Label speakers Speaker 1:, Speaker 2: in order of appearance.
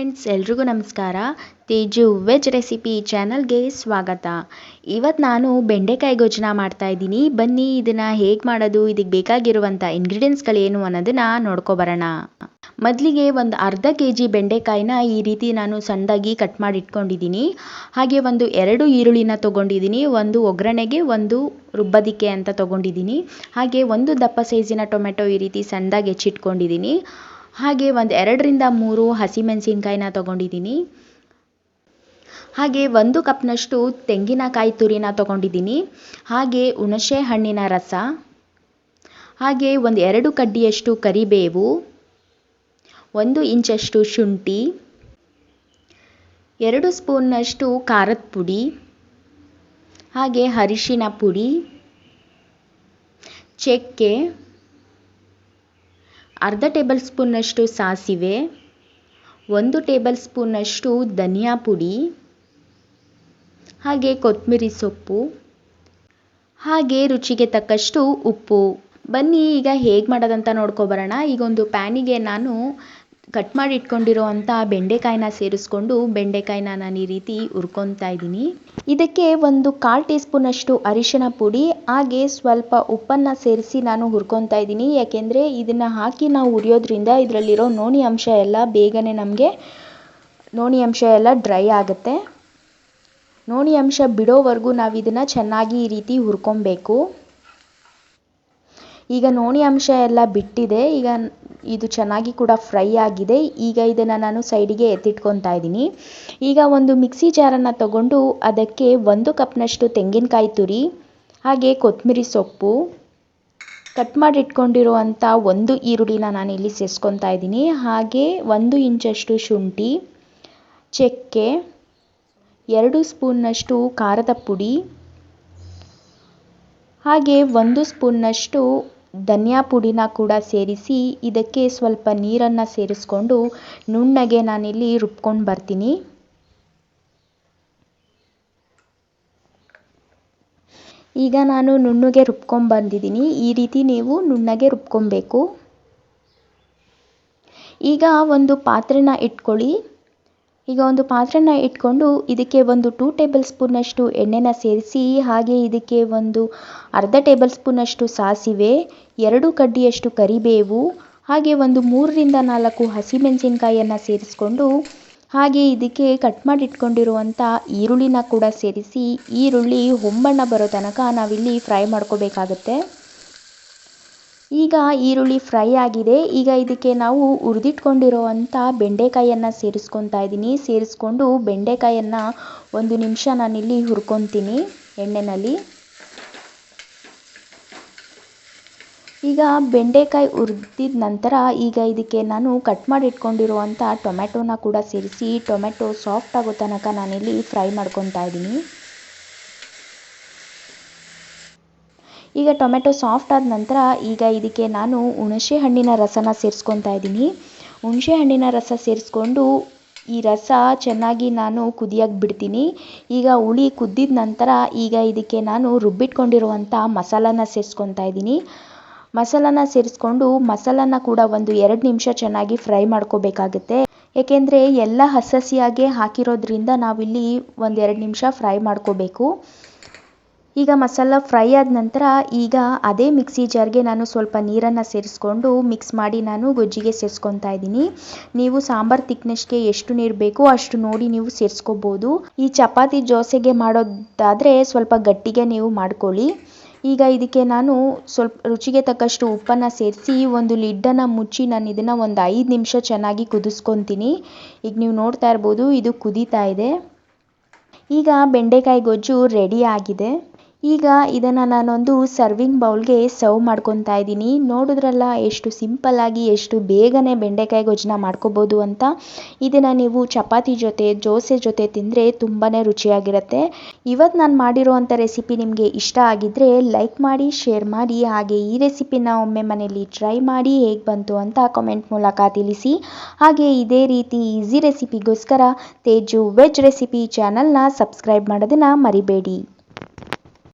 Speaker 1: Friends, ಎಲ್ರಿಗೂ ನಮಸ್ಕಾರ. Teju veg recipe ಚಾನಲ್ಗೆ ಸ್ವಾಗತ. ಇವತ್ತು ನಾನು ಬೆಂಡೆಕಾಯಿ ಗೊಜ್ಜನ್ನ ಮಾಡ್ತಾ ಇದ್ದೀನಿ. ಬನ್ನಿ ಇದನ್ನು ಹೇಗೆ ಮಾಡೋದು, ಇದಕ್ಕೆ ಬೇಕಾಗಿರುವಂಥ ಇಂಗ್ರೀಡಿಯೆಂಟ್ಸ್ಗಳೇನು ಅನ್ನೋದನ್ನು ನೋಡ್ಕೊಬರೋಣ. ಮೊದಲಿಗೆ ಒಂದು ಅರ್ಧ ಕೆಜಿ ಬೆಂಡೆಕಾಯಿನ ಈ ರೀತಿ ನಾನು ಸಣ್ಣದಾಗಿ ಕಟ್ ಮಾಡಿ ಇಟ್ಕೊಂಡಿದ್ದೀನಿ. ಹಾಗೆ ಒಂದು 2 ಈರುಳ್ಳಿನ ತೊಗೊಂಡಿದ್ದೀನಿ. ಒಂದು ಒಗ್ಗರಣೆಗೆ, ಒಂದು ರುಬ್ಬೋದಕ್ಕೆ ಅಂತ ತೊಗೊಂಡಿದ್ದೀನಿ. ಹಾಗೆ ಒಂದು ದಪ್ಪ ಸೈಜಿನ ಟೊಮೆಟೊ ಈ ರೀತಿ ಸಣ್ಣದಾಗಿ ಹೆಚ್ಚಿಟ್ಕೊಂಡಿದ್ದೀನಿ. ಹಾಗೆ ಒಂದು 2ರಿಂದ 3 ಹಸಿಮೆಣಸಿನ್ಕಾಯಿನ ತೊಗೊಂಡಿದ್ದೀನಿ. ಹಾಗೆ 1 ಕಪ್ನಷ್ಟು ತೆಂಗಿನಕಾಯಿ ತುರಿನ ತೊಗೊಂಡಿದ್ದೀನಿ. ಹಾಗೆ ಹುಣಸೆ ಹಣ್ಣಿನ ರಸ, ಹಾಗೆ ಒಂದು 2 ಕಡ್ಡಿಯಷ್ಟು ಕರಿಬೇವು, 1 ಇಂಚಷ್ಟು ಶುಂಠಿ, 2 ಸ್ಪೂನ್ನಷ್ಟು ಖಾರದ ಪುಡಿ, ಹಾಗೆ ಅರಿಶಿನ ಪುಡಿ, ಚಕ್ಕೆ, ಅರ್ಧ ಟೇಬಲ್ ಸ್ಪೂನ್ನಷ್ಟು ಸಾಸಿವೆ, 1 ಟೇಬಲ್ ಸ್ಪೂನ್ನಷ್ಟು ಧನಿಯಾ ಪುಡಿ, ಹಾಗೆ ಕೊತ್ತಂಬರಿ ಸೊಪ್ಪು, ಹಾಗೆ ರುಚಿಗೆ ತಕ್ಕಷ್ಟು ಉಪ್ಪು. ಬನ್ನಿ ಈಗ ಹೇಗೆ ಮಾಡೋದಂತ ನೋಡ್ಕೊಬರೋಣ. ಈಗ ಒಂದು ಪ್ಯಾನಿಗೆ ನಾನು ಕಟ್ ಮಾಡಿ ಇಟ್ಕೊಂಡಿರೋ ಅಂಥ ಬೆಂಡೆಕಾಯಿನ ಸೇರಿಸ್ಕೊಂಡು ಬೆಂಡೆಕಾಯಿನ ನಾನು ಈ ರೀತಿ ಹುರ್ಕೊತಾ ಇದ್ದೀನಿ. ಇದಕ್ಕೆ ಒಂದು 1/4 ಟೀ ಸ್ಪೂನಷ್ಟು ಅರಿಶಿನ ಪುಡಿ, ಹಾಗೆ ಸ್ವಲ್ಪ ಉಪ್ಪನ್ನು ಸೇರಿಸಿ ನಾನು ಹುರ್ಕೊತಾ ಇದ್ದೀನಿ. ಯಾಕೆಂದರೆ ಇದನ್ನು ಹಾಕಿ ನಾವು ಹುರಿಯೋದ್ರಿಂದ ಇದರಲ್ಲಿರೋ ನೋಣಿ ಅಂಶ ಎಲ್ಲ ಬೇಗನೆ ನಮಗೆ ಡ್ರೈ ಆಗುತ್ತೆ. ನೋಣಿ ಅಂಶ ಬಿಡೋವರೆಗೂ ನಾವು ಇದನ್ನು ಚೆನ್ನಾಗಿ ಈ ರೀತಿ ಹುರ್ಕೊಬೇಕು. ಈಗ ನೋಣಿ ಅಂಶ ಎಲ್ಲ ಬಿಟ್ಟಿದೆ. ಈಗ ಇದು ಚೆನ್ನಾಗಿ ಕೂಡ ಫ್ರೈ ಆಗಿದೆ. ಈಗ ಇದನ್ನು ನಾನು ಸೈಡಿಗೆ ಎತ್ತಿಟ್ಕೊತಾ ಇದ್ದೀನಿ. ಈಗ ಒಂದು ಮಿಕ್ಸಿ ಜಾರನ್ನು ತಗೊಂಡು ಅದಕ್ಕೆ 1 ಕಪ್ನಷ್ಟು ತೆಂಗಿನಕಾಯಿ ತುರಿ, ಹಾಗೆ ಕೊತ್ತಂಬರಿ ಸೊಪ್ಪು, ಕಟ್ ಮಾಡಿ ಇಟ್ಕೊಂಡಿರುವಂಥ 1 ಈರುಳ್ಳಿನ ನಾನು ಇಲ್ಲಿ ಸೇರಿಸ್ಕೊತಾ ಇದ್ದೀನಿ. ಹಾಗೆ 1 ಇಂಚಷ್ಟು ಶುಂಠಿ, ಚಕ್ಕೆ, 2 ಸ್ಪೂನ್ನಷ್ಟು ಖಾರದ ಪುಡಿ, ಹಾಗೆ 1 ಸ್ಪೂನ್ನಷ್ಟು ಧನಿಯಾ ಪುಡಿನ ಕೂಡ ಸೇರಿಸಿ ಇದಕ್ಕೆ ಸ್ವಲ್ಪ ನೀರನ್ನು ಸೇರಿಸ್ಕೊಂಡು ನುಣ್ಣಗೆ ನಾನಿಲ್ಲಿ ರುಬ್ಕೊಂಡು ಬರ್ತೀನಿ. ಈಗ ನಾನು ನುಣ್ಣಗೆ ರುಬ್ಕೊಂಡು ಬಂದಿದ್ದೀನಿ. ಈ ರೀತಿ ನೀವು ನುಣ್ಣಗೆ ರುಬ್ಕೊಬೇಕು. ಈಗ ಒಂದು ಪಾತ್ರೆನ ಇಟ್ಕೊಳ್ಳಿ. ಈಗ ಒಂದು ಪಾತ್ರೆನ ಇಟ್ಕೊಂಡು ಇದಕ್ಕೆ ಒಂದು 2 ಟೇಬಲ್ ಸ್ಪೂನಷ್ಟು ಎಣ್ಣೆನ ಸೇರಿಸಿ, ಹಾಗೆ ಇದಕ್ಕೆ ಒಂದು ಅರ್ಧ ಟೇಬಲ್ ಸ್ಪೂನಷ್ಟು ಸಾಸಿವೆ, 2 ಕಡ್ಡಿಯಷ್ಟು ಕರಿಬೇವು, ಹಾಗೆ ಒಂದು 3ರಿಂದ 4 ಹಸಿಮೆಣಸಿನ್ಕಾಯಿಯನ್ನು ಸೇರಿಸ್ಕೊಂಡು, ಹಾಗೆ ಇದಕ್ಕೆ ಕಟ್ ಮಾಡಿ ಇಟ್ಕೊಂಡಿರುವಂಥ ಈರುಳ್ಳಿನ ಕೂಡ ಸೇರಿಸಿ ಈರುಳ್ಳಿ ಹೊಂಬಣ್ಣ ಬರೋ ತನಕ ನಾವಿಲ್ಲಿ ಫ್ರೈ ಮಾಡ್ಕೋಬೇಕಾಗತ್ತೆ. ಈಗ ಈರುಳ್ಳಿ ಫ್ರೈ ಆಗಿದೆ. ಈಗ ಇದಕ್ಕೆ ನಾವು ಹುರಿದಿಟ್ಕೊಂಡಿರೋವಂಥ ಬೆಂಡೆಕಾಯಿಯನ್ನು ಸೇರಿಸ್ಕೊತಾ ಇದ್ದೀನಿ. ಸೇರಿಸ್ಕೊಂಡು ಬೆಂಡೆಕಾಯಿಯನ್ನು 1 ನಿಮಿಷ ನಾನಿಲ್ಲಿ ಹುರ್ಕೊತೀನಿ ಎಣ್ಣೆಯಲ್ಲಿ. ಈಗ ಬೆಂಡೆಕಾಯಿ ಹುರಿದಿದ ನಂತರ ಈಗ ಇದಕ್ಕೆ ನಾನು ಕಟ್ ಮಾಡಿ ಇಟ್ಕೊಂಡಿರುವಂಥ ಟೊಮೆಟೊನ ಕೂಡ ಸೇರಿಸಿ ಟೊಮೆಟೊ ಸಾಫ್ಟ್ ಆಗೋ ತನಕ ನಾನಿಲ್ಲಿ ಫ್ರೈ ಮಾಡ್ಕೊತಾ ಇದ್ದೀನಿ. ಈಗ ಟೊಮೆಟೊ ಸಾಫ್ಟ್ ಆದ ನಂತರ ಈಗ ಇದಕ್ಕೆ ನಾನು ಹುಣಸೆ ಹಣ್ಣಿನ ರಸನ ಸೇರಿಸ್ಕೊತಾ ಇದ್ದೀನಿ. ಹುಣಸೆ ಹಣ್ಣಿನ ರಸ ಸೇರಿಸ್ಕೊಂಡು ಈ ರಸ ಚೆನ್ನಾಗಿ ನಾನು ಕುದಿಯೋಕ್ಕೆ ಬಿಡ್ತೀನಿ. ಈಗ ಹುಳಿ ಕುದ್ದಿದ ನಂತರ ಈಗ ಇದಕ್ಕೆ ನಾನು ರುಬ್ಬಿಟ್ಕೊಂಡಿರುವಂಥ ಮಸಾಲಾನ ಸೇರಿಸ್ಕೊತಾ ಇದ್ದೀನಿ. ಮಸಾಲಾನ ಸೇರಿಸ್ಕೊಂಡು ಮಸಾಲಾನ ಕೂಡ ಒಂದು 2 ನಿಮಿಷ ಚೆನ್ನಾಗಿ ಫ್ರೈ ಮಾಡ್ಕೋಬೇಕಾಗುತ್ತೆ. ಏಕೆಂದರೆ ಎಲ್ಲ ಹಸಿಯಾಗೆ ಹಾಕಿರೋದ್ರಿಂದ ನಾವಿಲ್ಲಿ ಒಂದು 2 ನಿಮಿಷ ಫ್ರೈ ಮಾಡ್ಕೋಬೇಕು. ಈಗ ಮಸಾಲ ಫ್ರೈ ಆದ ನಂತರ ಈಗ ಅದೇ ಮಿಕ್ಸಿ ಜಾರ್ಗೆ ನಾನು ಸ್ವಲ್ಪ ನೀರನ್ನು ಸೇರಿಸ್ಕೊಂಡು ಮಿಕ್ಸ್ ಮಾಡಿ ನಾನು ಗೊಜ್ಜಿಗೆ ಸೇರಿಸ್ಕೊತಾ ಇದ್ದೀನಿ. ನೀವು ಸಾಂಬಾರು ತಿಕ್ನೆಸ್ಗೆ ಎಷ್ಟು ನೀರು ಬೇಕೋ ಅಷ್ಟು ನೋಡಿ ನೀವು ಸೇರಿಸ್ಕೋಬೋದು. ಈ ಚಪಾತಿ ದೋಸೆಗೆ ಮಾಡೋದಾದರೆ ಸ್ವಲ್ಪ ಗಟ್ಟಿಗೆ ನೀವು ಮಾಡ್ಕೊಳ್ಳಿ. ಈಗ ಇದಕ್ಕೆ ನಾನು ಸ್ವಲ್ಪ ರುಚಿಗೆ ತಕ್ಕಷ್ಟು ಉಪ್ಪನ್ನು ಸೇರಿಸಿ ಒಂದು ಲಿಡ್ಡನ್ನು ಮುಚ್ಚಿ ನಾನು ಇದನ್ನು ಒಂದು 5 ನಿಮಿಷ ಚೆನ್ನಾಗಿ ಕುದಿಸ್ಕೊತೀನಿ. ಈಗ ನೀವು ನೋಡ್ತಾ ಇರ್ಬೋದು ಇದು ಕುದೀತಾ ಇದೆ. ಈಗ ಬೆಂಡೆಕಾಯಿ ಗೊಜ್ಜು ರೆಡಿ ಆಗಿದೆ. ಈಗ ಇದನ್ನು ನಾನೊಂದು ಸರ್ವಿಂಗ್ ಬೌಲ್ಗೆ ಸರ್ವ್ ಮಾಡ್ಕೊತಾ ಇದ್ದೀನಿ. ನೋಡಿದ್ರಲ್ಲ ಎಷ್ಟು ಸಿಂಪಲ್ಲಾಗಿ ಎಷ್ಟು ಬೇಗನೆ ಬೆಂಡೆಕಾಯಿ ಗೊಜ್ಜನ್ನ ಮಾಡ್ಕೋಬೋದು ಅಂತ. ಇದನ್ನು ನೀವು ಚಪಾತಿ ಜೊತೆ ದೋಸೆ ಜೊತೆ ತಿಂದರೆ ತುಂಬಾ ರುಚಿಯಾಗಿರುತ್ತೆ. ಇವತ್ತು ನಾನು ಮಾಡಿರೋವಂಥ ರೆಸಿಪಿ ನಿಮಗೆ ಇಷ್ಟ ಆಗಿದ್ದರೆ ಲೈಕ್ ಮಾಡಿ, ಶೇರ್ ಮಾಡಿ, ಹಾಗೆ ಈ ರೆಸಿಪಿನ ಒಮ್ಮೆ ಮನೆಯಲ್ಲಿ ಟ್ರೈ ಮಾಡಿ ಹೇಗೆ ಬಂತು ಅಂತ ಕಾಮೆಂಟ್ ಮೂಲಕ ತಿಳಿಸಿ. ಹಾಗೆ ಇದೇ ರೀತಿ ಈಸಿ ರೆಸಿಪಿಗೋಸ್ಕರ ತೇಜು ವೆಜ್ ರೆಸಿಪಿ ಚಾನಲ್ನ ಸಬ್ಸ್ಕ್ರೈಬ್ ಮಾಡೋದನ್ನು ಮರಿಬೇಡಿ.